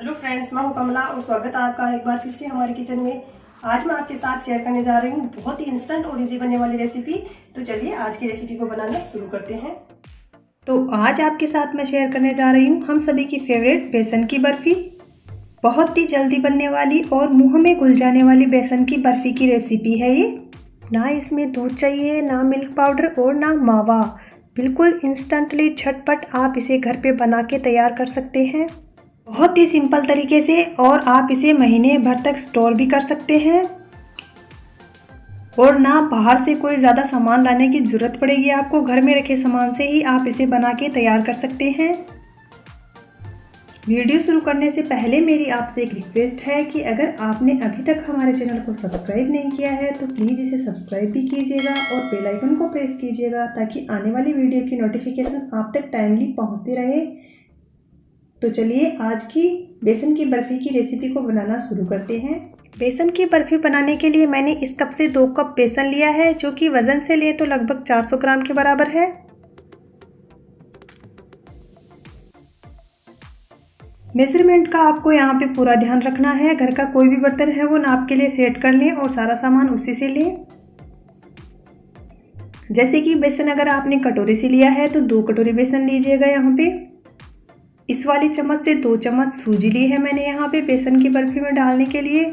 Hello friends, मैं हूं कमला और स्वागत है आपका एक बार फिर से हमारे किचन में। आज मैं आपके साथ शेयर करने जा रही हूं बहुत ही इंस्टेंट और इजी बनने वाली रेसिपी। तो चलिए आज की रेसिपी को बनाना शुरू करते हैं। तो आज आपके साथ मैं शेयर करने जा रही हूं हम सभी की फेवरेट बेसन की बर्फी। बहुत ही जल्दी बनने वाली और मुंह में घुल जाने वाली बेसन की बर्फी की रेसिपी है ये। ना इसमें दूध चाहिए, ना मिल्क पाउडर और ना मावा। बिल्कुल इंस्टेंटली झटपट आप इसे घर पे बना के तैयार कर सकते हैं, बहुत ही सिंपल तरीके से। और आप इसे महीने भर तक स्टोर भी कर सकते हैं और ना बाहर से कोई ज़्यादा सामान लाने की ज़रूरत पड़ेगी आपको। घर में रखे सामान से ही आप इसे बना के तैयार कर सकते हैं। वीडियो शुरू करने से पहले मेरी आपसे एक रिक्वेस्ट है कि अगर आपने अभी तक हमारे चैनल को सब्सक्राइब नहीं किया है तो प्लीज़ इसे सब्सक्राइब भी कीजिएगा और बेल आइकन को प्रेस कीजिएगा ताकि आने वाली वीडियो की नोटिफिकेशन आप तक टाइमली पहुँचती रहे। तो चलिए आज की बेसन की बर्फ़ी की रेसिपी को बनाना शुरू करते हैं। बेसन की बर्फ़ी बनाने के लिए मैंने इस कप से 2 कप बेसन लिया है, जो कि वज़न से लिए तो लगभग 400 ग्राम के बराबर है। मेजरमेंट का आपको यहाँ पे पूरा ध्यान रखना है। घर का कोई भी बर्तन है वो नाप के लिए सेट कर लें और सारा सामान उसी से लें। जैसे कि बेसन अगर आपने कटोरी से लिया है तो 2 कटोरी बेसन लीजिएगा। यहाँ पे इस वाली चम्मच से 2 चम्मच सूजी ली है मैंने यहाँ पे बेसन की बर्फ़ी में डालने के लिए।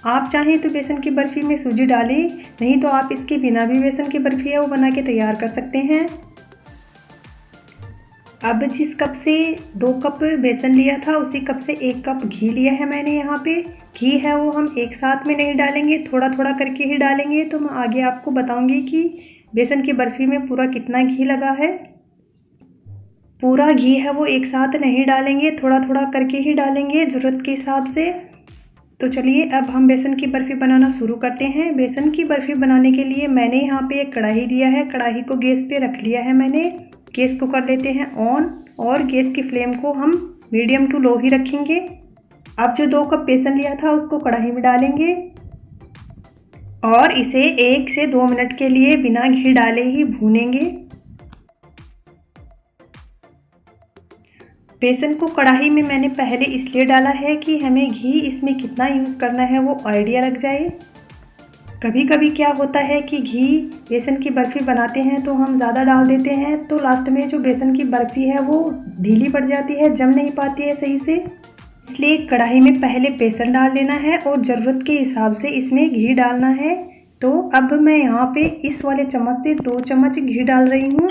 आप चाहें तो बेसन की बर्फ़ी में सूजी डालें, नहीं तो आप इसके बिना भी बेसन की बर्फ़ी है वो बना के तैयार कर सकते हैं। अब जिस कप से 2 कप बेसन लिया था उसी कप से 1 कप घी लिया है मैंने यहाँ पे। घी है वो हम एक साथ में नहीं डालेंगे, थोड़ा थोड़ा करके ही डालेंगे। तो मैं आगे आपको बताऊँगी कि बेसन की बर्फ़ी में पूरा कितना घी लगा है। पूरा घी है वो एक साथ नहीं डालेंगे, थोड़ा थोड़ा करके ही डालेंगे ज़रूरत के हिसाब से। तो चलिए अब हम बेसन की बर्फ़ी बनाना शुरू करते हैं। बेसन की बर्फ़ी बनाने के लिए मैंने यहाँ पे एक कढ़ाई लिया है। कढ़ाई को गैस पे रख लिया है मैंने। गैस को कर लेते हैं ऑन और गैस की फ्लेम को हम मीडियम टू लो ही रखेंगे। अब जो 2 कप बेसन लिया था उसको कढ़ाई में डालेंगे और इसे 1 से 2 मिनट के लिए बिना घी डाले ही भूनेंगे। बेसन को कढ़ाई में मैंने पहले इसलिए डाला है कि हमें घी इसमें कितना यूज़ करना है वो आइडिया लग जाए। कभी कभी क्या होता है कि घी बेसन की बर्फ़ी बनाते हैं तो हम ज़्यादा डाल देते हैं, तो लास्ट में जो बेसन की बर्फ़ी है वो ढीली पड़ जाती है, जम नहीं पाती है सही से। इसलिए कढ़ाई में पहले बेसन डाल लेना है और ज़रूरत के हिसाब से इसमें घी डालना है। तो अब मैं यहाँ पे इस वाले चम्मच से 2 चम्मच घी डाल रही हूँ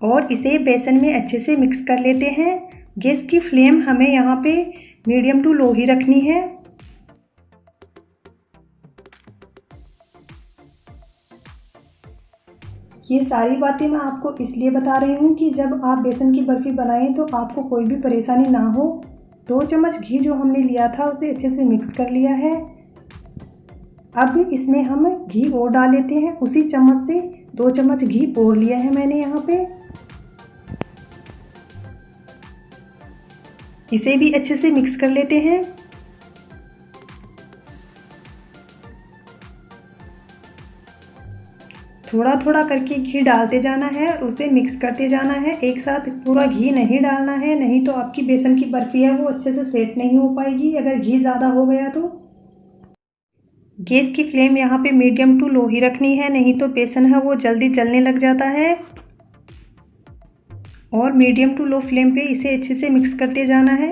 और इसे बेसन में अच्छे से मिक्स कर लेते हैं। गैस की फ्लेम हमें यहाँ पे मीडियम टू लो ही रखनी है। ये सारी बातें मैं आपको इसलिए बता रही हूँ कि जब आप बेसन की बर्फ़ी बनाएं तो आपको कोई भी परेशानी ना हो। 2 चम्मच घी जो हमने लिया था उसे अच्छे से मिक्स कर लिया है। अब इसमें हम घी और डाल लेते हैं। उसी चम्मच से 2 चम्मच घी और लिया है मैंने यहाँ पे। इसे भी अच्छे से मिक्स कर लेते हैं। थोड़ा थोड़ा करके घी डालते जाना है और उसे मिक्स करते जाना है। एक साथ पूरा घी नहीं डालना है, नहीं तो आपकी बेसन की बर्फ़ी है वो अच्छे से सेट नहीं हो पाएगी अगर घी ज़्यादा हो गया तो। गैस की फ्लेम यहाँ पे मीडियम टू लो ही रखनी है, नहीं तो बेसन है वो जल्दी जलने लग जाता है। और मीडियम टू लो फ्लेम पे इसे अच्छे से मिक्स करते जाना है।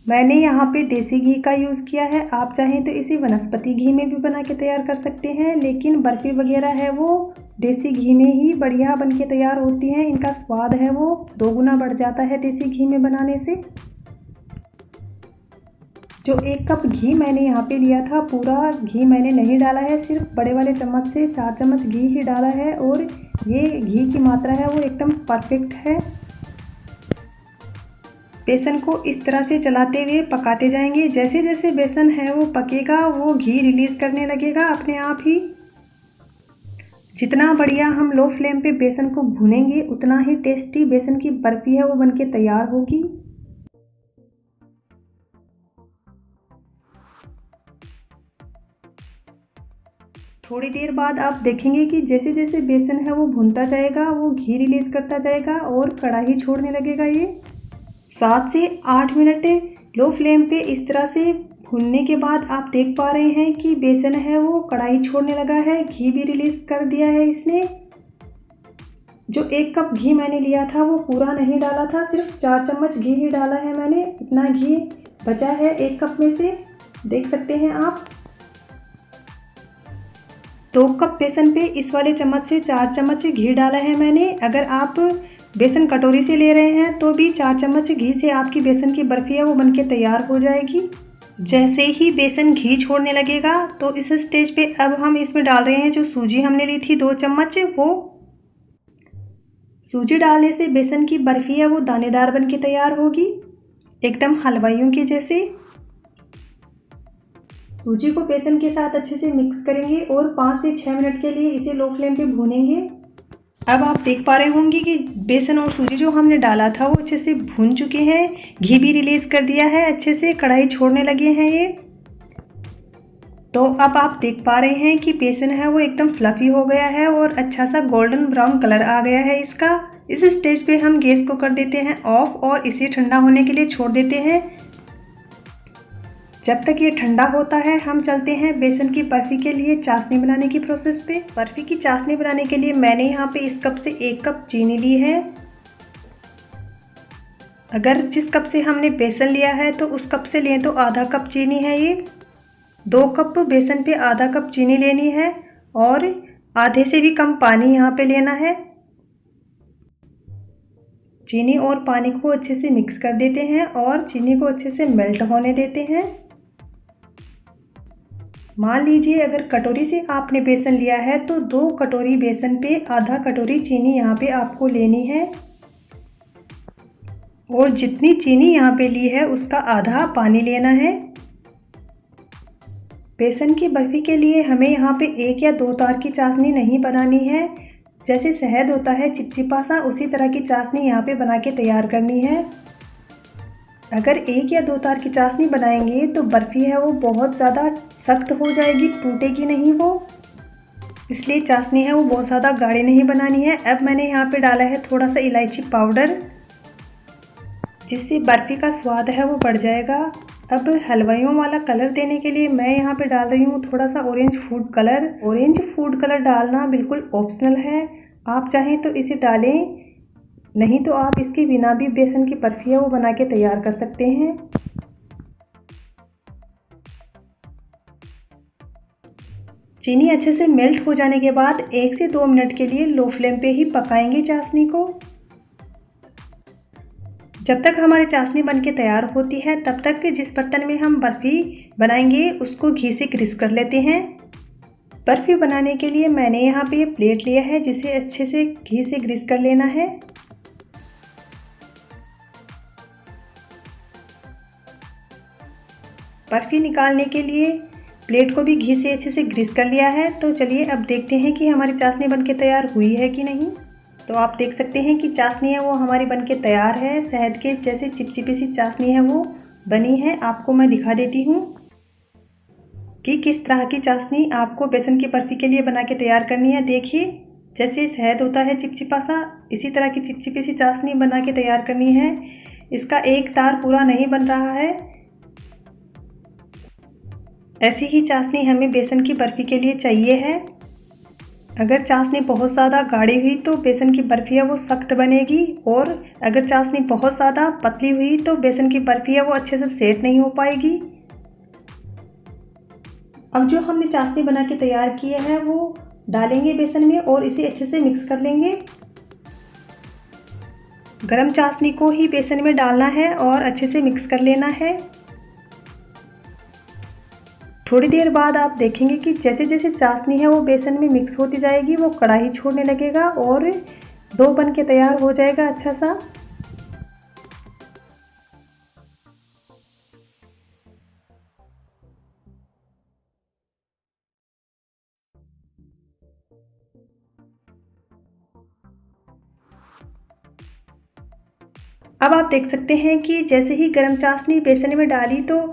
मैंने यहाँ पे देसी घी का यूज़ किया है। आप चाहें तो इसे वनस्पति घी में भी बना के तैयार कर सकते हैं, लेकिन बर्फ़ी वगैरह है वो देसी घी में ही बढ़िया बन के तैयार होती हैं। इनका स्वाद है वो 2 गुना बढ़ जाता है देसी घी में बनाने से। जो 1 कप घी मैंने यहाँ पे लिया था, पूरा घी मैंने नहीं डाला है, सिर्फ बड़े वाले चम्मच से 4 चम्मच घी ही डाला है और ये घी की मात्रा है वो एकदम परफेक्ट है। बेसन को इस तरह से चलाते हुए पकाते जाएंगे। जैसे जैसे बेसन है वो पकेगा वो घी रिलीज़ करने लगेगा अपने आप ही। जितना बढ़िया हम लो फ्लेम पे बेसन को भूनेंगे उतना ही टेस्टी बेसन की बर्फ़ी है वो बनके तैयार होगी। थोड़ी देर बाद आप देखेंगे कि जैसे जैसे बेसन है वो भुनता जाएगा, वो घी रिलीज करता जाएगा और कढ़ाई छोड़ने लगेगा। ये 7 से 8 मिनट लो फ्लेम पे इस तरह से भूनने के बाद आप देख पा रहे हैं कि बेसन है वो कढ़ाई छोड़ने लगा है, घी भी रिलीज कर दिया है इसने। जो 1 कप घी मैंने लिया था वो पूरा नहीं डाला था, सिर्फ 4 चम्मच घी ही डाला है मैंने। इतना घी बचा है 1 कप में से, देख सकते हैं आप। 2 कप बेसन पे इस वाले चम्मच से 4 चम्मच घी डाला है मैंने। अगर आप बेसन कटोरी से ले रहे हैं तो भी 4 चम्मच घी से आपकी बेसन की बर्फी है वो बनके तैयार हो जाएगी। जैसे ही बेसन घी छोड़ने लगेगा तो इस स्टेज पे अब हम इसमें डाल रहे हैं जो सूजी हमने ली थी 2 चम्मच। वो सूजी डालने से बेसन की बर्फी है वो दानेदार बनके तैयार होगी, एकदम हलवाइयों के जैसे। सूजी को बेसन के साथ अच्छे से मिक्स करेंगे और 5 से 6 मिनट के लिए इसे लो फ्लेम पे भूनेंगे। अब आप देख पा रहे होंगे कि बेसन और सूजी जो हमने डाला था वो अच्छे से भून चुके हैं, घी भी रिलीज कर दिया है, अच्छे से कढ़ाई छोड़ने लगे हैं ये। तो अब आप देख पा रहे हैं कि बेसन है वो एकदम फ्लफी हो गया है और अच्छा सा गोल्डन ब्राउन कलर आ गया है इसका। इस स्टेज पे हम गैस को कर देते हैं ऑफ और इसे ठंडा होने के लिए छोड़ देते हैं। जब तक ये ठंडा होता है हम चलते हैं बेसन की बर्फी के लिए चाशनी बनाने की प्रोसेस पे। बर्फी की चाशनी बनाने के लिए मैंने यहाँ पे इस कप से 1 कप चीनी ली है। अगर जिस कप से हमने बेसन लिया है तो उस कप से लें तो आधा कप चीनी है ये। 2 कप बेसन पे आधा कप चीनी लेनी है और आधे से भी कम पानी यहाँ पे लेना है। चीनी और पानी को अच्छे से मिक्स कर देते हैं और चीनी को अच्छे से मेल्ट होने देते हैं। मान लीजिए अगर कटोरी से आपने बेसन लिया है तो 2 कटोरी बेसन पे आधा कटोरी चीनी यहाँ पे आपको लेनी है और जितनी चीनी यहाँ पे ली है उसका आधा पानी लेना है। बेसन की बर्फी के लिए हमें यहाँ पे 1 या 2 तार की चाशनी नहीं बनानी है। जैसे शहद होता है चिपचिपा सा, उसी तरह की चाशनी यहाँ पे बना के तैयार करनी है। अगर 1 या 2 तार की चाशनी बनाएंगे तो बर्फी है वो बहुत ज़्यादा सख्त हो जाएगी, टूटेगी नहीं वो। इसलिए चाशनी है वो बहुत ज़्यादा गाढ़ी नहीं बनानी है। अब मैंने यहाँ पे डाला है थोड़ा सा इलायची पाउडर, जिससे बर्फी का स्वाद है वो बढ़ जाएगा। अब हलवाइयों वाला कलर देने के लिए मैं यहाँ पे डाल रही हूँ थोड़ा सा orange food colour. Orange food colour डालना बिल्कुल ऑप्शनल है, आप चाहें तो इसे डालें, नहीं तो आप इसके बिना भी बेसन की बर्फी है वो बना के तैयार कर सकते हैं। चीनी अच्छे से मेल्ट हो जाने के बाद 1 से 2 मिनट के लिए लो फ्लेम पे ही पकाएंगे चाशनी को। जब तक हमारी चाशनी बनके तैयार होती है तब तक जिस बर्तन में हम बर्फी बनाएंगे उसको घी से ग्रीस कर लेते हैं। बर्फी बनाने के लिए मैंने यहाँ पे ये प्लेट लिया है जिसे अच्छे से घी से ग्रीस कर लेना है। बर्फी निकालने के लिए प्लेट को भी घी से अच्छे से ग्रीस कर लिया है। तो चलिए अब देखते हैं कि हमारी चाशनी बनके तैयार हुई है कि नहीं। तो आप देख सकते हैं कि चाशनी है वो हमारी बनके तैयार है, शहद के जैसे चिपचिपी सी चाशनी है वो बनी है। आपको मैं दिखा देती हूँ कि किस तरह की चाशनी आपको बेसन की बर्फी के लिए बना के तैयार करनी है। देखिए जैसे शहद होता है चिपचिपा सा, इसी तरह की चिपचिपी सी चाशनी बना के तैयार करनी है। इसका एक तार पूरा नहीं बन रहा है। ऐसी ही चाशनी हमें बेसन की बर्फी के लिए चाहिए है। अगर चाशनी बहुत ज़्यादा गाढ़ी हुई तो बेसन की बर्फी है वो सख्त बनेगी, और अगर चाशनी बहुत ज़्यादा पतली हुई तो बेसन की बर्फी है वो अच्छे से सेट नहीं हो पाएगी। अब जो हमने चाशनी बना के तैयार की है वो डालेंगे बेसन में और इसे अच्छे से मिक्स कर लेंगे। गरम चाशनी को ही बेसन में डालना है और अच्छे से मिक्स कर लेना है। थोड़ी देर बाद आप देखेंगे कि जैसे जैसे चाशनी है वो बेसन में मिक्स होती जाएगी वो कढ़ाई छोड़ने लगेगा और डो बन के तैयार हो जाएगा अच्छा सा। अब आप देख सकते हैं कि जैसे ही गरम चाशनी बेसन में डाली तो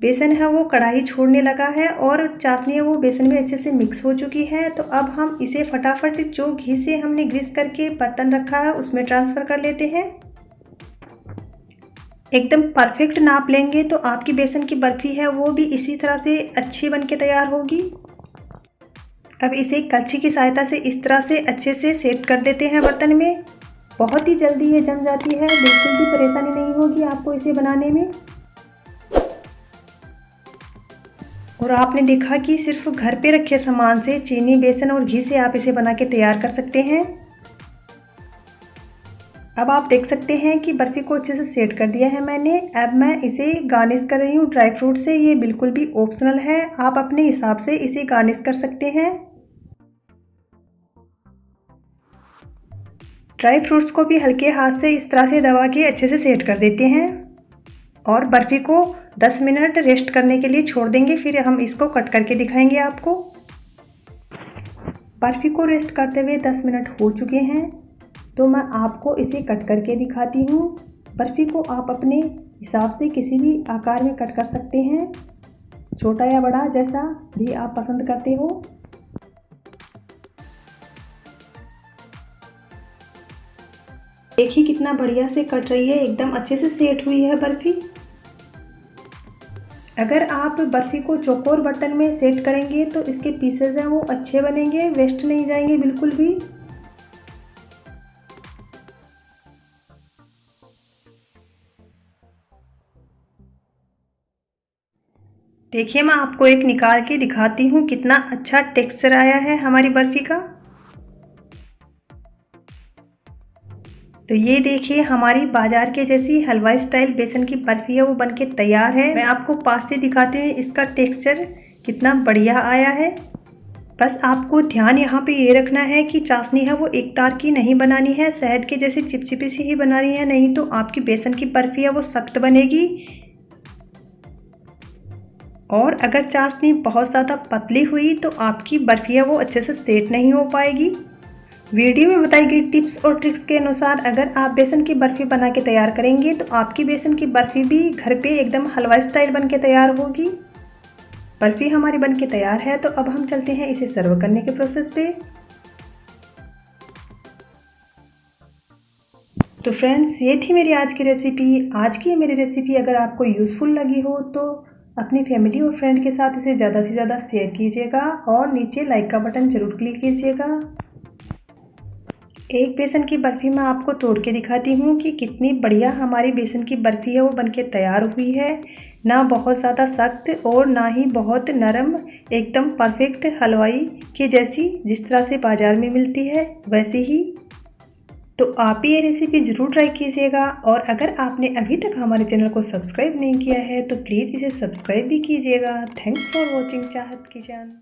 बेसन है वो कढ़ाई छोड़ने लगा है और चाशनी है वो बेसन में अच्छे से मिक्स हो चुकी है। तो अब हम इसे फटाफट जो घी से हमने ग्रीस करके बर्तन रखा है उसमें ट्रांसफ़र कर लेते हैं। एकदम परफेक्ट नाप लेंगे तो आपकी बेसन की बर्फ़ी है वो भी इसी तरह से अच्छी बन के तैयार होगी। अब इसे कलछी की सहायता से इस तरह से अच्छे से सेट कर देते हैं बर्तन में। बहुत ही जल्दी ये जम जाती है, बिल्कुल भी परेशानी नहीं होगी आपको इसे बनाने में। और आपने देखा कि सिर्फ घर पे रखे सामान से, चीनी, बेसन और घी से आप इसे बना के तैयार कर सकते हैं। अब आप देख सकते हैं कि बर्फ़ी को अच्छे से सेट कर दिया है मैंने। अब मैं इसे गार्निश कर रही हूँ ड्राई फ्रूट से। ये बिल्कुल भी ऑप्शनल है, आप अपने हिसाब से इसे गार्निश कर सकते हैं। ड्राई फ्रूट्स को भी हल्के हाथ से इस तरह से दबा के अच्छे से सेट कर देते हैं और बर्फ़ी को 10 मिनट रेस्ट करने के लिए छोड़ देंगे। फिर हम इसको कट करके दिखाएंगे आपको। बर्फ़ी को रेस्ट करते हुए 10 मिनट हो चुके हैं, तो मैं आपको इसे कट करके दिखाती हूँ। बर्फ़ी को आप अपने हिसाब से किसी भी आकार में कट कर सकते हैं, छोटा या बड़ा, जैसा भी आप पसंद करते हो। देखिए कितना बढ़िया से कट रही है, एकदम अच्छे से सेट हुई है बर्फ़ी। अगर आप बर्फ़ी को चौकोर बर्तन में सेट करेंगे तो इसके पीसेज हैं वो अच्छे बनेंगे, वेस्ट नहीं जाएंगे बिल्कुल भी। देखिए मैं आपको एक निकाल के दिखाती हूँ कितना अच्छा टेक्सचर आया है हमारी बर्फ़ी का। तो ये देखिए हमारी बाजार के जैसी हलवाई स्टाइल बेसन की बर्फ़ी है वो बनके तैयार है। मैं आपको पास से दिखाती हूँ इसका टेक्सचर कितना बढ़िया आया है। बस आपको ध्यान यहाँ पे ये रखना है कि चाशनी है वो एक तार की नहीं बनानी है, शहद के जैसे चिपचिपी सी ही बनानी है, नहीं तो आपकी बेसन की बर्फ़ी है वो सख्त बनेगी। और अगर चाशनी बहुत ज़्यादा पतली हुई तो आपकी बर्फ़ी है वो अच्छे से सेट नहीं हो पाएगी। वीडियो में बताई गई टिप्स और ट्रिक्स के अनुसार अगर आप बेसन की बर्फ़ी बना के तैयार करेंगे तो आपकी बेसन की बर्फ़ी भी घर पे एकदम हलवा स्टाइल बन के तैयार होगी। बर्फ़ी हमारी बन के तैयार है, तो अब हम चलते हैं इसे सर्व करने के प्रोसेस पे। तो फ्रेंड्स ये थी मेरी आज की रेसिपी। आज की मेरी रेसिपी अगर आपको यूज़फुल लगी हो तो अपनी फैमिली और फ्रेंड के साथ इसे ज़्यादा से ज़्यादा शेयर कीजिएगा और नीचे लाइक का बटन ज़रूर क्लिक कीजिएगा। एक बेसन की बर्फ़ी मैं आपको तोड़ के दिखाती हूँ कि कितनी बढ़िया हमारी बेसन की बर्फ़ी है वो बनके तैयार हुई है। ना बहुत ज़्यादा सख्त और ना ही बहुत नरम, एकदम परफेक्ट हलवाई के जैसी, जिस तरह से बाज़ार में मिलती है वैसे ही। तो आप भी ये रेसिपी ज़रूर ट्राई कीजिएगा। और अगर आपने अभी तक हमारे चैनल को सब्सक्राइब नहीं किया है तो प्लीज़ इसे सब्सक्राइब भी कीजिएगा। थैंक्स फॉर वॉचिंग चाहत किचन।